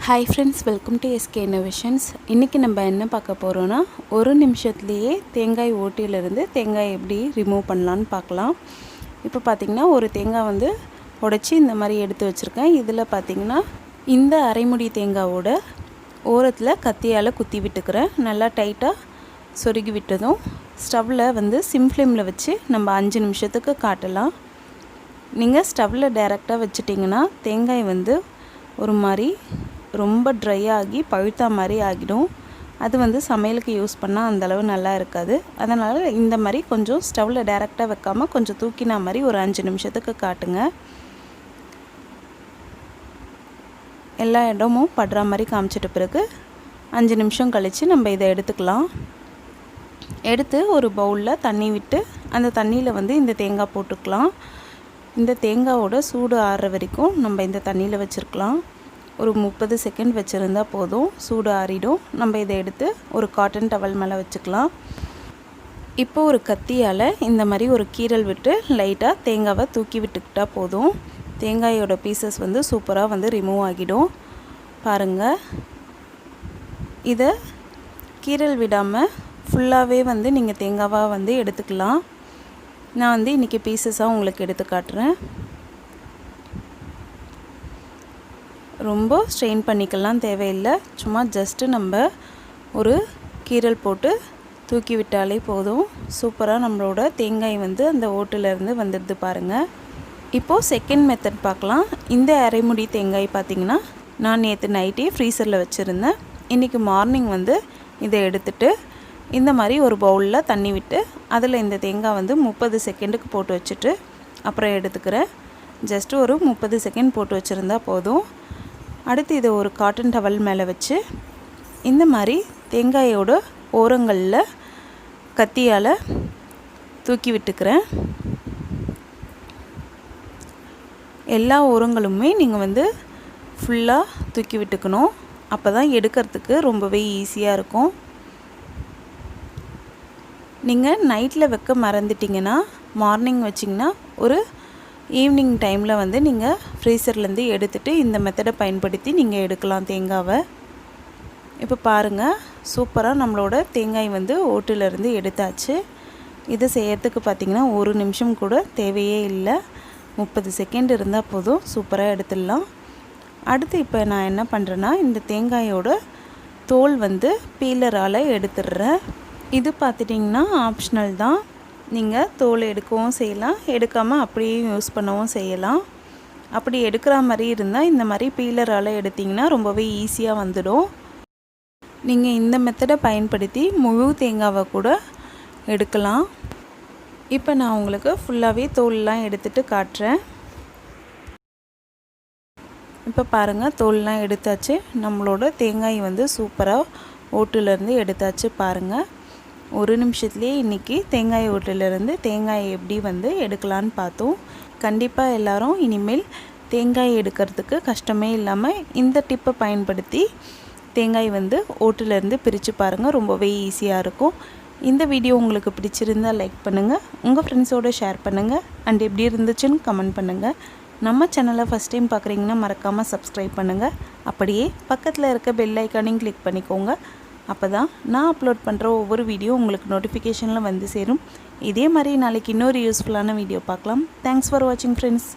Hi friends, welcome to SK innovations. இன்றைக்கி நம்ம என்ன பார்க்க போகிறோன்னா, ஒரு நிமிஷத்துலேயே தேங்காய் ஓட்டியிலேருந்து தேங்காய் எப்படி ரிமூவ் பண்ணலான்னு பார்க்கலாம். இப்போ பார்த்திங்கன்னா ஒரு தேங்காய் உடைச்சி இந்த மாதிரி எடுத்து வச்சுருக்கேன். இதில் பார்த்திங்கன்னா இந்த அரைமுடி தேங்காவோட ஓரத்தில் கத்தியால் குத்தி விட்டுக்கிறேன். நல்லா டைட்டாக சொருகி விட்டதும் ஸ்டவ்வில் சிம் ஃப்ளேமில் வச்சு நம்ம 5 நிமிஷத்துக்கு காட்டலாம். நீங்கள் ஸ்டவ்வில் டைரெக்டாக வச்சிட்டிங்கன்னா தேங்காய் ஒரு மாதிரி ரொம்ப ட்ரை ஆகி பழுத்தா மாதிரி ஆகிடும். அது சமையலுக்கு யூஸ் பண்ணால் அந்தளவு நல்லா இருக்காது. அதனால் இந்த மாதிரி கொஞ்சம் ஸ்டவ்வில் டைரெக்டாக வைக்காமல் கொஞ்சம் தூக்கினா மாதிரி ஒரு 5 நிமிஷத்துக்கு காட்டுங்க. எல்லா இடமும் படுற மாதிரி காமிச்சிட்ட பிறகு 5 நிமிஷம் கழித்து நம்ம இதை எடுத்துக்கலாம். எடுத்து ஒரு பவுலில் தண்ணி விட்டு அந்த தண்ணியில் இந்த தேங்காய் போட்டுக்கலாம். இந்த தேங்காயோட சூடு ஆறுற வரைக்கும் நம்ம இந்த தண்ணியில் வச்சுருக்கலாம். ஒரு 30 செகண்ட் வச்சுருந்தா போதும், சூடு ஆறிடும். நம்ம இதை எடுத்து ஒரு காட்டன் டவல் மேலே வச்சுக்கலாம். இப்போ ஒரு கத்தியால் இந்த மாதிரி ஒரு கீறல் விட்டு லைட்டாக தேங்காவை தூக்கி விட்டுக்கிட்டால் போதும். தேங்காயோட பீசஸ் சூப்பராக ரிமூவ் ஆகிடும். பாருங்கள், இதை கீறல் விடாமல் ஃபுல்லாகவே நீங்கள் தேங்காவாக எடுத்துக்கலாம். நான் இன்றைக்கி பீசஸாக உங்களுக்கு எடுத்து காட்டுறேன். ரொம்ப ஸ்ட்ரெயின் பண்ணிக்கலாம் தேவையில்லை. சும்மா ஜஸ்ட்டு நம்ம ஒரு கீறல் போட்டு தூக்கி விட்டாலே போதும். சூப்பராக நம்மளோட தேங்காய் அந்த ஓட்டிலேருந்து வந்துடுது பாருங்கள். இப்போது செகண்ட் மெத்தட் பார்க்கலாம். இந்த அரைமுடி தேங்காய் பார்த்திங்கன்னா நான் நேற்று நைட்டே ஃப்ரீசரில் வச்சுருந்தேன். இன்றைக்கி மார்னிங் இதை எடுத்துகிட்டு இந்த மாதிரி ஒரு பவுலில் தண்ணி விட்டு அதில் இந்த தேங்காய் 30 செகண்டுக்கு போட்டு வச்சுட்டு அப்புறம் எடுத்துக்கிறேன். ஜஸ்ட்டு ஒரு 30 செகண்ட் போட்டு வச்சுருந்தா போதும். அடுத்து இதை ஒரு காட்டன் டவல் மேலே வச்சு இந்த மாதிரி தேங்காயோட ஓரங்களில் கத்தியால் தூக்கி விட்டுக்கிறேன். எல்லா ஓரங்களுமே நீங்கள் ஃபுல்லாக தூக்கி விட்டுக்கணும். அப்போ தான் எடுக்கிறதுக்கு ரொம்பவே ஈஸியாக இருக்கும். நீங்கள் நைட்டில் வைக்க மறந்துட்டிங்கன்னா மார்னிங் வச்சிங்கன்னா ஒரு ஈவினிங் டைமில் நீங்கள் ஃப்ரீசர்லேருந்து எடுத்துகிட்டு இந்த மெத்தடை பயன்படுத்தி நீங்கள் எடுக்கலாம் தேங்காவை. இப்போ பாருங்கள், சூப்பராக நம்மளோட தேங்காய் ஓட்டிலேருந்து எடுத்தாச்சு. இதை செய்யறதுக்கு பார்த்திங்கன்னா 1 நிமிஷம் கூட தேவையே இல்லை. 30 செகண்ட் இருந்தால் போதும், சூப்பராக எடுத்துடலாம். அடுத்து இப்போ நான் என்ன பண்ணுறேன்னா, இந்த தேங்காயோட தோல் பீலரால் எடுத்துடுறேன். இது பார்த்துட்டிங்கன்னா ஆப்ஷனல் தான். நீங்கள் தோல் எடுக்கவும் செய்யலாம், எடுக்காமல் அப்படியே யூஸ் பண்ணவும் செய்யலாம். அப்படி எடுக்கிற மாதிரி இருந்தால் இந்த மாதிரி பீலரால் எடுத்திங்கன்னா ரொம்பவே ஈஸியாக வந்துடும். நீங்கள் இந்த மெத்தடை பயன்படுத்தி முழு தேங்காவை கூட எடுக்கலாம். இப்போ நான் உங்களுக்கு ஃபுல்லாகவே தோல்லாம் எடுத்துகிட்டு காட்டுறேன். இப்போ பாருங்கள், தோல்லாம் எடுத்தாச்சு. நம்மளோட தேங்காய் சூப்பராக ஓட்டிலேருந்து எடுத்தாச்சு. பாருங்கள், 1 நிமிஷத்துலேயே இன்றைக்கி தேங்காய் ஓட்டிலேருந்து தேங்காயை எப்படி எடுக்கலான்னு பார்த்தோம். கண்டிப்பாக எல்லோரும் இனிமேல் தேங்காய் எடுக்கிறதுக்கு கஷ்டமே இல்லாமல் இந்த டிப்பை பயன்படுத்தி தேங்காய் ஓட்டிலேருந்து பிரித்து பாருங்கள். ரொம்பவே ஈஸியாக இருக்கும். இந்த வீடியோ உங்களுக்கு பிடிச்சிருந்தால் லைக் பண்ணுங்கள், உங்கள் ஃப்ரெண்ட்ஸோடு ஷேர் பண்ணுங்கள், அண்ட் எப்படி இருந்துச்சுன்னு கமெண்ட் பண்ணுங்கள். நம்ம சேனலை ஃபஸ்ட் டைம் பார்க்குறீங்கன்னா மறக்காமல் சப்ஸ்கிரைப் பண்ணுங்கள். அப்படியே பக்கத்தில் இருக்க பெல் ஐக்கானையும் கிளிக் பண்ணிக்கோங்க. அப்போ தான் நான் அப்லோட் பண்ணுற ஒவ்வொரு வீடியோ உங்களுக்கு நோட்டிஃபிகேஷனில் சேரும். இதே மாதிரி நாளைக்கு இன்னொரு யூஸ்ஃபுல்லான வீடியோ பார்க்கலாம். தேங்க்ஸ் ஃபார் வாட்சிங் ஃப்ரெண்ட்ஸ்.